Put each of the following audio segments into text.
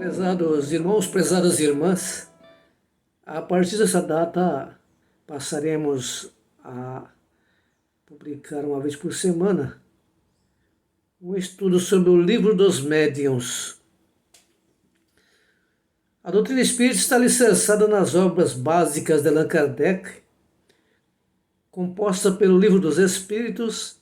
Prezados irmãos, prezadas irmãs, a partir dessa data passaremos a publicar uma vez por semana um estudo sobre o Livro dos Médiuns. A doutrina espírita está alicerçada nas obras básicas de Allan Kardec, composta pelo Livro dos Espíritos,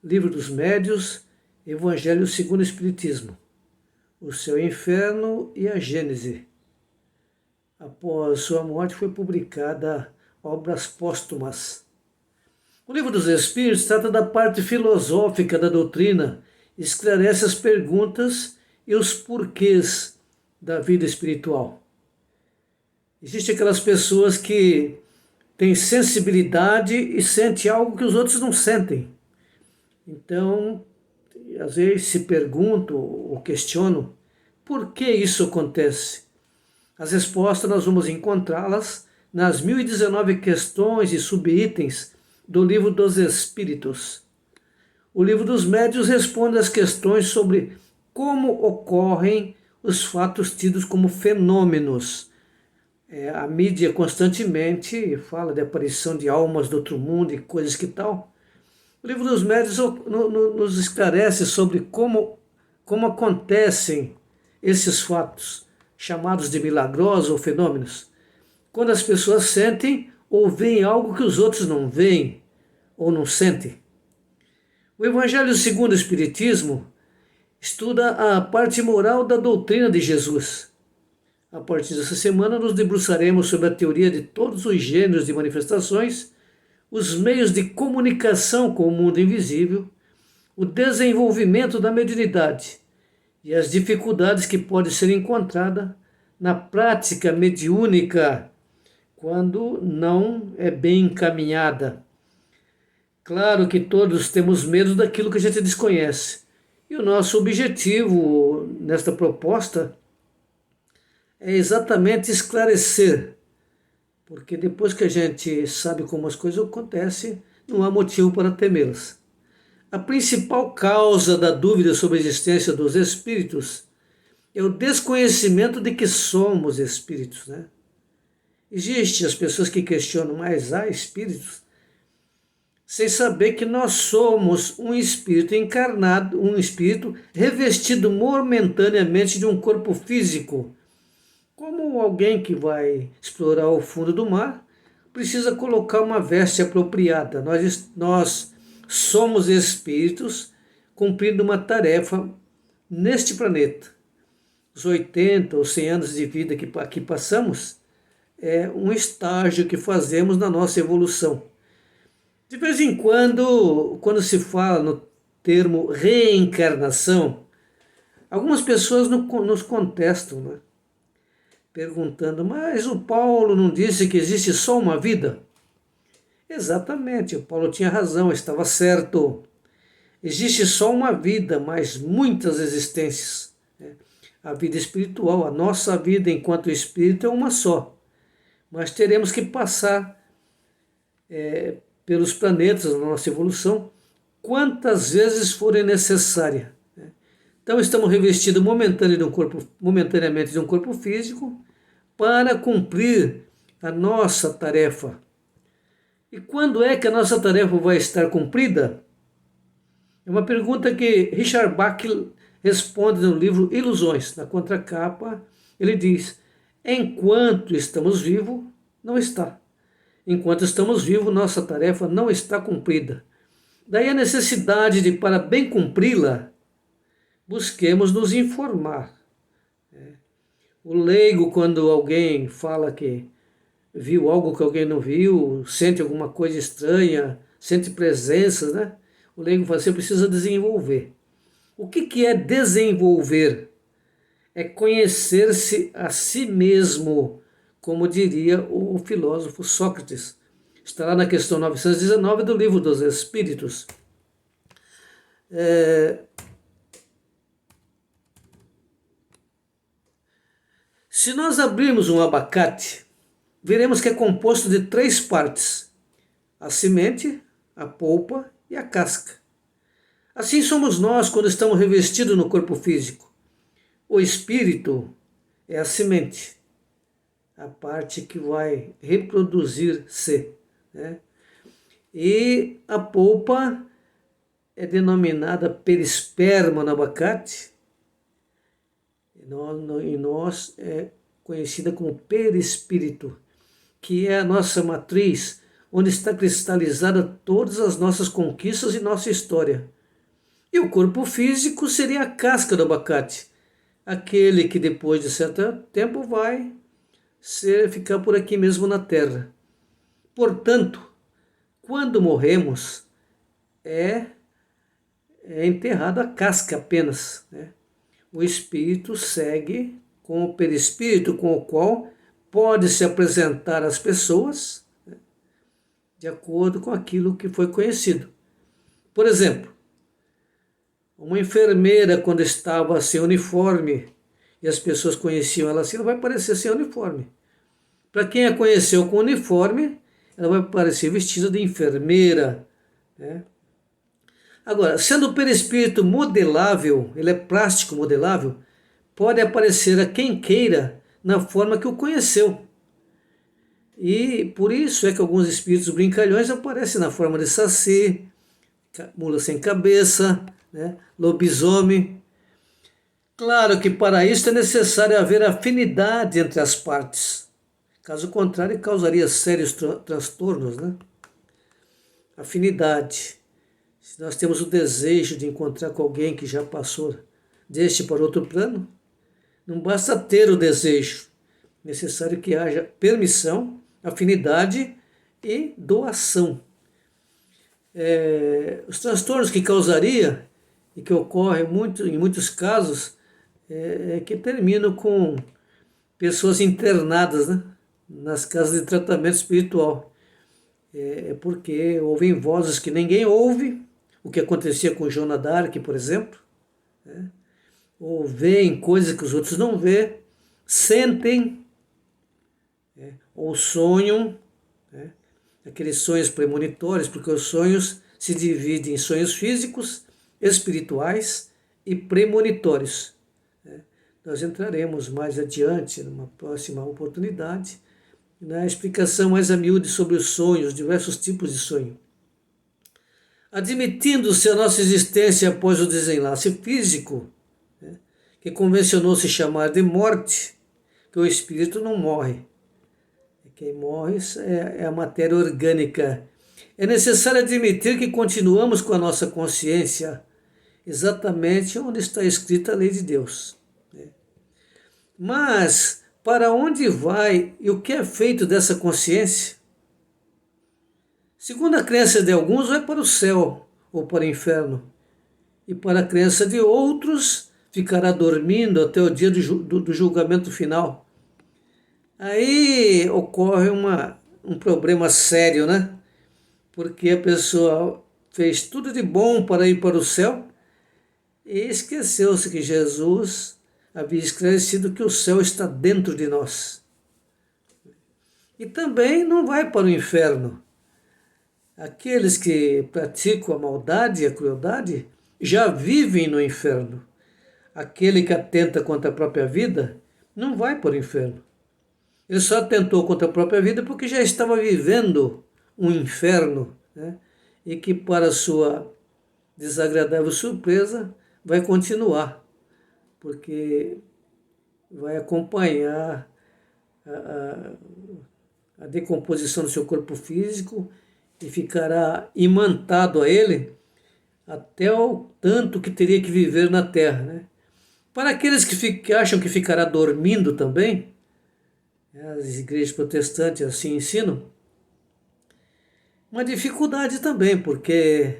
Livro dos Médiuns, Evangelho segundo o Espiritismo, o Céu e o Inferno e a Gênese. Após sua morte foi publicada obras póstumas. O Livro dos Espíritos trata da parte filosófica da doutrina, esclarece as perguntas e os porquês da vida espiritual. Existem aquelas pessoas que têm sensibilidade e sentem algo que os outros não sentem. Então, às vezes se perguntam ou questionam por que isso acontece. As respostas nós vamos encontrá-las nas 1019 questões e subitens do Livro dos Espíritos. O Livro dos Médiuns responde às questões sobre como ocorrem os fatos tidos como fenômenos. A mídia constantemente fala de aparição de almas do outro mundo e coisas que tal. O Livro dos Médiuns nos esclarece sobre como acontecem esses fatos, chamados de milagrosos ou fenômenos, quando as pessoas sentem ou veem algo que os outros não veem ou não sentem. O Evangelho segundo o Espiritismo estuda a parte moral da doutrina de Jesus. A partir dessa semana nos debruçaremos sobre a teoria de todos os gêneros de manifestações, os meios de comunicação com o mundo invisível, o desenvolvimento da mediunidade e as dificuldades que podem ser encontradas na prática mediúnica quando não é bem encaminhada. Claro que todos temos medo daquilo que a gente desconhece. E o nosso objetivo nesta proposta é exatamente esclarecer, porque depois que a gente sabe como as coisas acontecem, não há motivo para temê-las. A principal causa da dúvida sobre a existência dos espíritos é o desconhecimento de que somos espíritos, né? Existem as pessoas que questionam, mas há espíritos? Sem saber que nós somos um espírito encarnado, um espírito revestido momentaneamente de um corpo físico. Como alguém que vai explorar o fundo do mar, precisa colocar uma veste apropriada. Nós somos espíritos cumprindo uma tarefa neste planeta. Os 80 ou 100 anos de vida que aqui passamos é um estágio que fazemos na nossa evolução. De vez em quando se fala no termo reencarnação, algumas pessoas nos contestam, né? Perguntando, mas o Paulo não disse que existe só uma vida? Exatamente, o Paulo tinha razão, estava certo. Existe só uma vida, mas muitas existências. A vida espiritual, a nossa vida enquanto espírito é uma só. Mas teremos que passar pelos planetas na nossa evolução quantas vezes forem necessárias. Então estamos revestidos momentaneamente de um corpo físico para cumprir a nossa tarefa. E quando é que a nossa tarefa vai estar cumprida? É uma pergunta que Richard Bach responde no livro Ilusões. Na contracapa, ele diz: enquanto estamos vivos, não está. Enquanto estamos vivos, nossa tarefa não está cumprida. Daí a necessidade de, para bem cumpri-la, busquemos nos informar. O leigo, quando alguém fala que viu algo que alguém não viu, sente alguma coisa estranha, sente presenças, né? O leigo fala, você precisa desenvolver. O que é desenvolver? É conhecer-se a si mesmo, como diria o filósofo Sócrates. Está lá na questão 919 do Livro dos Espíritos. Se nós abrirmos um abacate, veremos que é composto de 3 partes: a semente, a polpa e a casca. Assim somos nós quando estamos revestidos no corpo físico. O espírito é a semente, a parte que vai reproduzir-se, né? E a polpa é denominada perisperma no abacate, e nós é conhecida como perispírito, que é a nossa matriz, onde está cristalizada todas as nossas conquistas e nossa história. E o corpo físico seria a casca do abacate, aquele que depois de certo tempo vai ficar por aqui mesmo na Terra. Portanto, quando morremos, é enterrado a casca apenas, né? O espírito segue com o perispírito, com o qual pode se apresentar às pessoas, né, de acordo com aquilo que foi conhecido. Por exemplo, uma enfermeira, quando estava sem uniforme e as pessoas conheciam ela assim, ela vai aparecer sem uniforme. Para quem a conheceu com uniforme, ela vai aparecer vestida de enfermeira, né? Agora, sendo o perispírito modelável, ele é plástico modelável, pode aparecer a quem queira na forma que o conheceu. E por isso é que alguns espíritos brincalhões aparecem na forma de saci, mula sem cabeça, né, lobisomem. Claro que para isso é necessário haver afinidade entre as partes. Caso contrário, causaria sérios transtornos, né? Afinidade. Se nós temos o desejo de encontrar com alguém que já passou deste para outro plano, não basta ter o desejo, é necessário que haja permissão, afinidade e doação. Os transtornos que causaria e que ocorrem em muitos casos é que terminam com pessoas internadas, né, nas casas de tratamento espiritual. É porque ouvem vozes que ninguém ouve, o que acontecia com Joana d'Arc, por exemplo, né? Ou veem coisas que os outros não vêem, sentem, né? Ou sonham, né? Aqueles sonhos premonitórios, porque os sonhos se dividem em sonhos físicos, espirituais e premonitórios, né? Nós entraremos mais adiante, numa próxima oportunidade, na explicação mais a miúde sobre os sonhos, diversos tipos de sonho. Admitindo-se a nossa existência após o desenlace físico, né, que convencionou se chamar de morte, que o espírito não morre. Quem morre é a matéria orgânica. É necessário admitir que continuamos com a nossa consciência exatamente onde está escrita a lei de Deus, né? Mas para onde vai e o que é feito dessa consciência? Segundo a crença de alguns, vai para o céu ou para o inferno. E para a crença de outros, ficará dormindo até o dia do julgamento final. Aí ocorre um problema sério, né? Porque a pessoa fez tudo de bom para ir para o céu e esqueceu-se que Jesus havia esclarecido que o céu está dentro de nós. E também não vai para o inferno. Aqueles que praticam a maldade e a crueldade já vivem no inferno. Aquele que atenta contra a própria vida não vai para o inferno. Ele só atentou contra a própria vida porque já estava vivendo um inferno, né? E que, para sua desagradável surpresa, vai continuar, porque vai acompanhar a decomposição do seu corpo físico e ficará imantado a ele até o tanto que teria que viver na terra, né? Para aqueles que acham que ficará dormindo também, as igrejas protestantes assim ensinam, uma dificuldade também, porque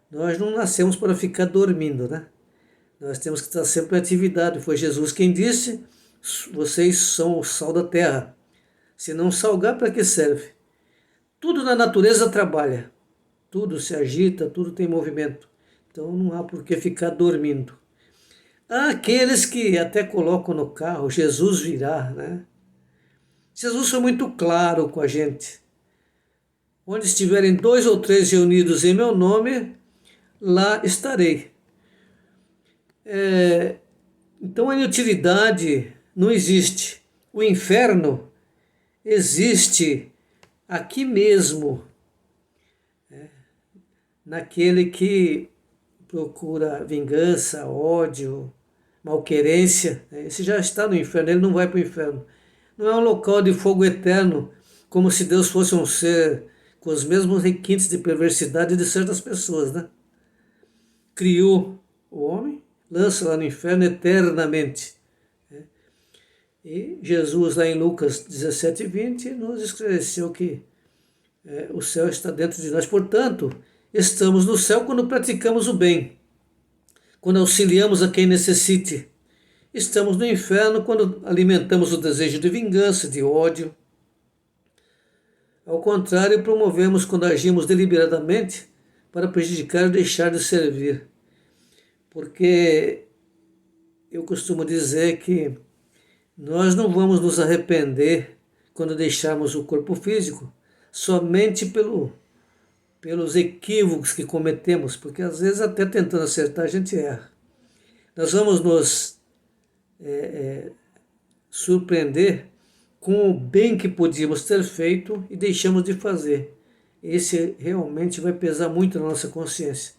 nós não nascemos para ficar dormindo, né? Nós temos que estar sempre em atividade. Foi Jesus quem disse: vocês são o sal da terra. Se não salgar, para que serve? Tudo na natureza trabalha, tudo se agita, tudo tem movimento. Então não há por que ficar dormindo. Há aqueles que até colocam no carro: Jesus virá, né? Jesus foi muito claro com a gente. Onde estiverem 2 ou 3 reunidos em meu nome, lá estarei. Então a inutilidade não existe. O inferno existe aqui mesmo, naquele que procura vingança, ódio, malquerência. Esse já está no inferno, ele não vai para o inferno. Não é um local de fogo eterno, como se Deus fosse um ser com os mesmos requintes de perversidade de certas pessoas, né? Criou o homem, lança lá no inferno eternamente. E Jesus, lá em Lucas 17:20, nos esclareceu que o céu está dentro de nós. Portanto, estamos no céu quando praticamos o bem, quando auxiliamos a quem necessite. Estamos no inferno quando alimentamos o desejo de vingança, de ódio. Ao contrário, promovemos quando agimos deliberadamente para prejudicar ou deixar de servir. Porque eu costumo dizer que nós não vamos nos arrepender quando deixarmos o corpo físico somente pelos equívocos que cometemos, porque às vezes até tentando acertar a gente erra. Nós vamos nos surpreender com o bem que podíamos ter feito e deixamos de fazer. Esse realmente vai pesar muito na nossa consciência.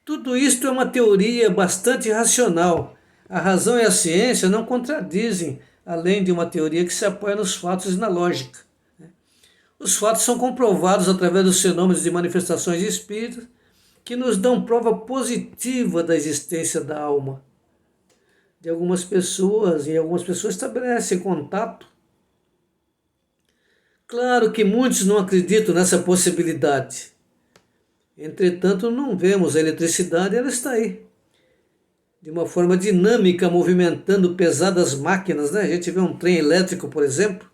Tudo isto é uma teoria bastante racional. A razão e a ciência não contradizem, além de uma teoria que se apoia nos fatos e na lógica. Os fatos são comprovados através dos fenômenos de manifestações de espíritos que nos dão prova positiva da existência da alma. De algumas pessoas, e algumas pessoas estabelecem contato. Claro que muitos não acreditam nessa possibilidade. Entretanto, não vemos a eletricidade, ela está aí. De uma forma dinâmica, movimentando pesadas máquinas, né? A gente vê um trem elétrico, por exemplo.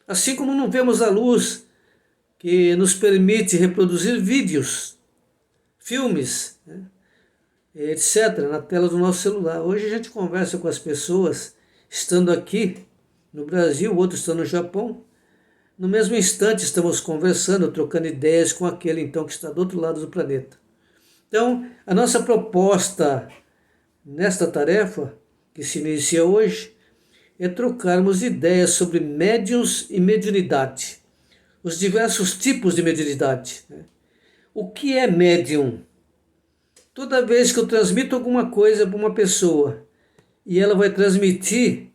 Assim como não vemos a luz que nos permite reproduzir vídeos, filmes, né? Etc., na tela do nosso celular. Hoje a gente conversa com as pessoas, estando aqui no Brasil, outros estão no Japão. No mesmo instante estamos conversando, trocando ideias com aquele então que está do outro lado do planeta. Então, a nossa proposta nesta tarefa, que se inicia hoje, é trocarmos ideias sobre médiuns e mediunidade, os diversos tipos de mediunidade. O que é médium? Toda vez que eu transmito alguma coisa para uma pessoa e ela vai transmitir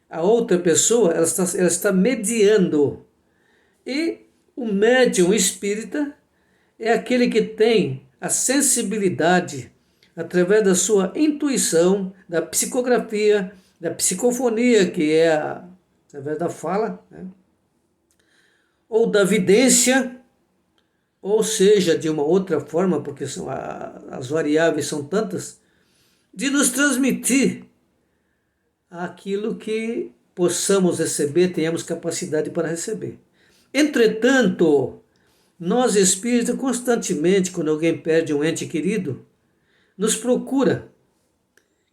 a outra pessoa, ela está mediando. E o médium espírita é aquele que tem a sensibilidade, através da sua intuição, da psicografia, da psicofonia, que é através da fala, né? Ou da vidência, ou seja, de uma outra forma, porque as variáveis são tantas, de nos transmitir aquilo que possamos receber, tenhamos capacidade para receber. Entretanto, nós espíritas, constantemente, quando alguém perde um ente querido, nos procura,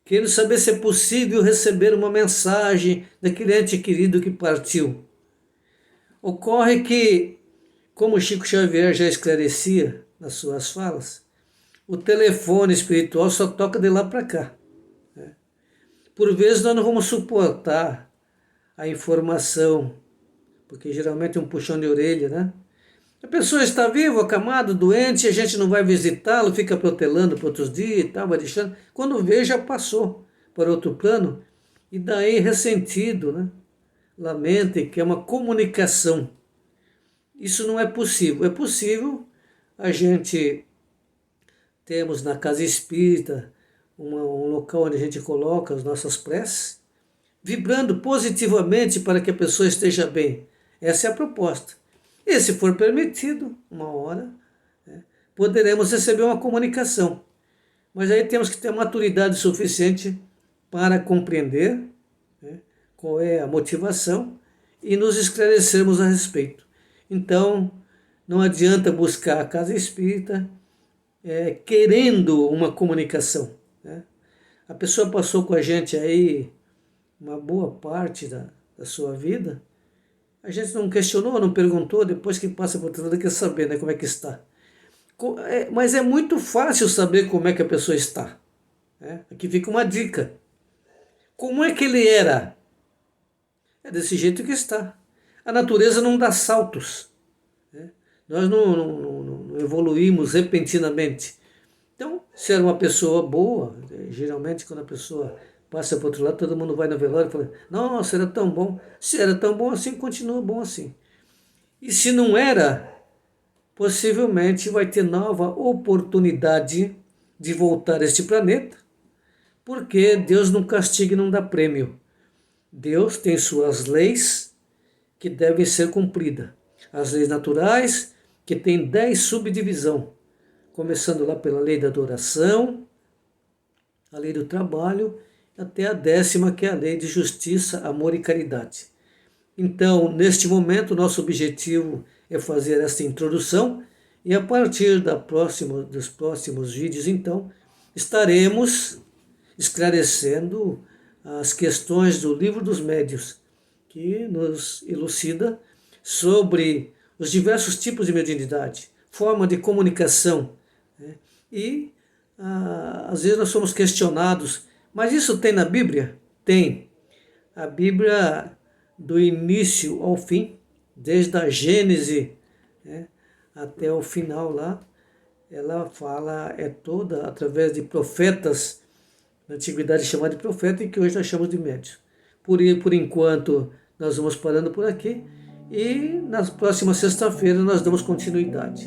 querendo saber se é possível receber uma mensagem daquele ente querido que partiu. Ocorre que, como Chico Xavier já esclarecia nas suas falas, o telefone espiritual só toca de lá para cá. Por vezes nós não vamos suportar a informação, porque geralmente é um puxão de orelha, né? A pessoa está viva, acamada, doente, a gente não vai visitá-lo, fica protelando por outros dias e tal, vai deixando. Quando vê, já passou para outro plano, e daí ressentido, né? Lamenta e quer uma comunicação. Isso não é possível. É possível a gente termos na casa espírita um local onde a gente coloca as nossas preces, vibrando positivamente para que a pessoa esteja bem. Essa é a proposta. E se for permitido, uma hora, poderemos receber uma comunicação. Mas aí temos que ter maturidade suficiente para compreender, qual é a motivação e nos esclarecermos a respeito. Então, não adianta buscar a casa espírita querendo uma comunicação. A pessoa passou com a gente aí uma boa parte da sua vida. A gente não questionou, não perguntou, depois que passa por tudo quer saber, né, como é que está. Mas é muito fácil saber como é que a pessoa está. Aqui fica uma dica. Como é que ele era? É desse jeito que está. A natureza não dá saltos, né? Nós não evoluímos repentinamente. Então, se era uma pessoa boa, geralmente quando a pessoa passa para o outro lado, todo mundo vai no velório e fala, nossa, era tão bom. Se era tão bom assim, continua bom assim. E se não era, possivelmente vai ter nova oportunidade de voltar a este planeta, porque Deus não castiga e não dá prêmio. Deus tem suas leis que devem ser cumpridas. As leis naturais, que tem 10 subdivisões, começando lá pela lei da adoração, a lei do trabalho, até a 10ª, que é a lei de justiça, amor e caridade. Então, neste momento, nosso objetivo é fazer esta introdução e a partir dos próximos vídeos, então, estaremos esclarecendo as questões do Livro dos Médiuns, que nos elucida sobre os diversos tipos de mediunidade, forma de comunicação, né? E às vezes nós somos questionados, mas isso tem na Bíblia? Tem. A Bíblia, do início ao fim, desde a Gênese, né, até o final lá, ela fala, é toda através de profetas, na antiguidade chamada de profeta, e que hoje nós chamamos de médios. Por enquanto, nós vamos parando por aqui, e na próxima sexta-feira nós damos continuidade.